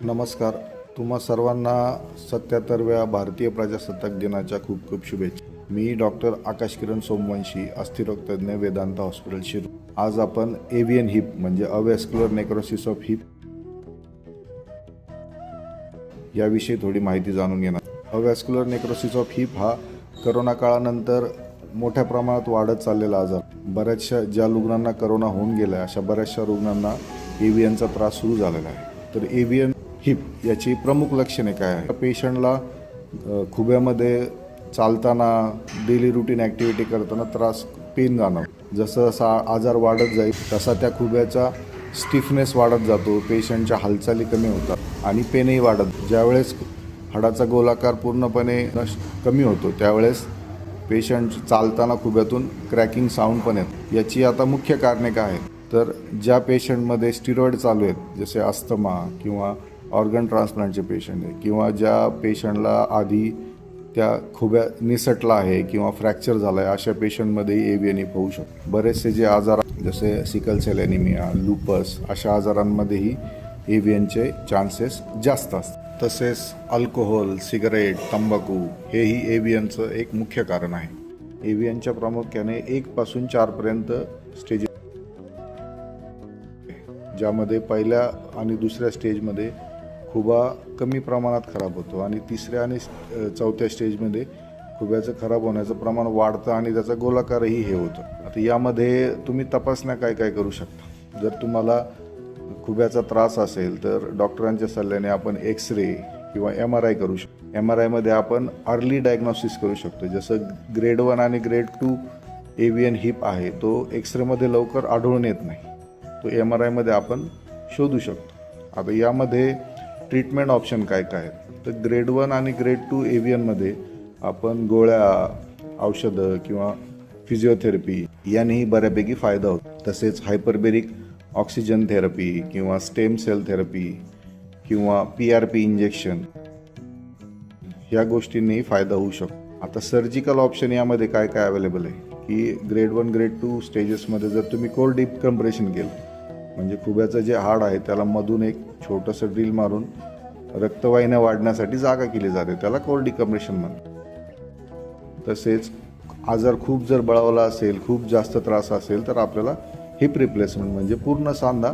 नमस्कार. तुम्हा सर्वांना 77व्या भारतीय प्रजासत्ताक दिनाच्या खूप खूप शुभेच्छा. मी डॉक्टर आकाश किरण सोमवंशी, अस्थिरोगतज्ञ, वेदांता हॉस्पिटल शिरूर. आज आपण एव्हियन हिप म्हणजे अवॅस्क्युलर नेक्रोसिस ऑफ हिप याविषयी थोडी माहिती जाणून घेणार. अवॅस्क्युलर नेक्रोसिस ऑफ हिप हा करोना काळानंतर मोठ्या प्रमाणात वाढत चाललेला आजार. बऱ्याचशा ज्या रुग्णांना करोना होऊन गेला अशा बऱ्याचशा रुग्णांना एव्हियनचा त्रास सुरू झालेला आहे. तर एव्हियन हिप याची प्रमुख लक्षणे काय आहे? पेशंटला खुब्यामध्ये चालताना, डेली रुटीन ॲक्टिव्हिटी करताना त्रास, पेन जाणवतो. जसं जसा आजार वाढत जाईल तसा त्या खुब्याचा स्टिफनेस वाढत जातो, पेशंटच्या हालचाली कमी होतात आणि पेनही वाढत. ज्यावेळेस हाडाचा गोलाकार पूर्णपणे कमी होतो त्यावेळेस पेशंट चालताना खुब्यातून क्रॅकिंग साऊंड पण येतं. याची आता मुख्य कारणे काय आहेत? तर ज्या पेशंटमध्ये स्टिरॉइड चालू आहेत, जसे अस्थमा किंवा ऑर्गन ट्रान्सप्लांटचे पेशंट आहे, किंवा ज्या पेशंटला आधी त्या खुब्या निसटला आहे किंवा फ्रॅक्चर झाला आहे, अशा पेशंटमध्येही एव्हियन हिप होऊ शकतो. बरेचसे जे आजार जसे सिकल सेल ॲनिमिया, लुपस अशा आजारांमध्येही एव्हियनचे चान्सेस जास्त असतात. तसेच अल्कोहोल, सिगारेट, तंबाखू हेही एव्हियनचं एक मुख्य कारण आहे. एव्हियनच्या प्रामुख्याने 1 पासून 4 पर्यंत स्टेजेस, ज्यामध्ये पहिल्या आणि दुसऱ्या स्टेजमध्ये खुबा कमी प्रमाणात खराब होतो आणि तिसऱ्या आणि चौथ्या स्टेजमध्ये खुब्याचं खराब होण्याचं प्रमाण वाढतं आणि त्याचा गोलाकारही हे होतं. आता यामध्ये तुम्ही तपासण्या काय काय करू शकता? जर तुम्हाला खुब्याचा त्रास असेल तर डॉक्टरांच्या सल्ल्याने आपण एक्स-रे किंवा MRI करू शकतो. MRIमध्ये आपण अर्ली डायग्नोसिस करू शकतो. जसं ग्रेड 1 आणि ग्रेड 2 एव्हियन हिप आहे तो एक्स-रेमध्ये लवकर आढळून येत नाही, तो MRIमध्ये आपण शोधू शकतो. आता यामध्ये ट्रीटमेंट ऑप्शन काय काय आहेत? तर ग्रेड 1 आणि ग्रेड 2 एव्हियनमध्ये आपण गोळ्या, औषधं किंवा फिजिओथेरपी यानेही बऱ्यापैकी फायदा होतो. तसेच हायपरबेरिक ऑक्सिजन थेरपी किंवा स्टेम सेल थेरपी किंवा PRP इंजेक्शन ह्या गोष्टींनीही फायदा होऊ शकतो. आता सर्जिकल ऑप्शन यामध्ये काय काय अवेलेबल आहे की ग्रेड 1, ग्रेड 2 स्टेजेसमध्ये जर तुम्ही कोर डीप कंप्रेशन केलं, म्हणजे खुब्याचं जे हाड आहे त्याला मधून एक छोटंसं ड्रिल मारून रक्तवाहिन्या वाढण्यासाठी जागा केली जाते, त्याला कोर डिकम्प्रेशन म्हणतात. तसेच आजार खूप जर बळावला असेल, खूप जास्त त्रास असेल तर आपल्याला हिप रिप्लेसमेंट म्हणजे पूर्ण सांधा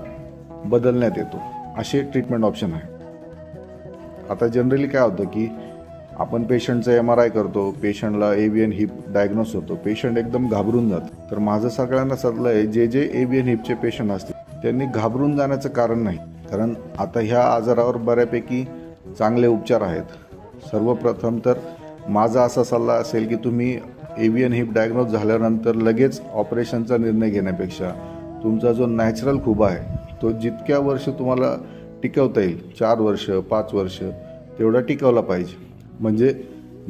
बदलण्यात येतो. असे ट्रीटमेंट ऑप्शन आहे. आता जनरली काय होतं की आपण पेशंटचं MRI करतो, पेशंटला एव्हियन हिप डायग्नोस होतो, पेशंट एकदम घाबरून जातं. तर माझं सगळ्यांना सल्ला आहे, जे एव्हियन हिपचे पेशंट असतील त्यांनी घाबरून जाण्याचं कारण नाही, कारण आता ह्या आजारावर बऱ्यापैकी चांगले उपचार आहेत. सर्वप्रथम तर माझा असा सल्ला असेल की तुम्ही एव्हियन हिप डायग्नोज झाल्यानंतर लगेच ऑपरेशनचा निर्णय घेण्यापेक्षा तुमचा जो नॅचरल खुबा आहे तो जितक्या वर्ष तुम्हाला टिकवता येईल, 4 वर्ष 5 वर्ष तेवढा टिकवला पाहिजे. म्हणजे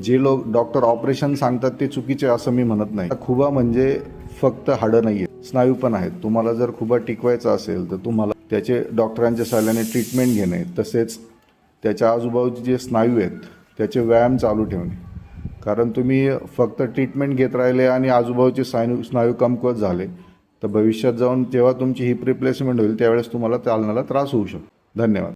जे लोक डॉक्टर ऑपरेशन सांगतात ते चुकीचे असं मी म्हणत नाही. खुबा म्हणजे फक्त हाडं नाही आहे, स्नायू पण आहेत. तुम्हाला जर खुबा टिकवायचा असेल तर तुम्हाला त्याचे डॉक्टरांच्या सल्ल्याने ट्रीटमेंट घेणे, तसेच त्याच्या आजूबाजूचे जे स्नायू आहेत त्याचे व्यायाम चालू ठेवणे. कारण तुम्ही फक्त ट्रीटमेंट घेत राहिले आणि आजूबाजूचे स्नायू कमकुवत झाले तर भविष्यात जाऊन जेव्हा तुमची हिप रिप्लेसमेंट होईल त्यावेळेस तुम्हाला चालण्याला त्रास होऊ शकतो. धन्यवाद.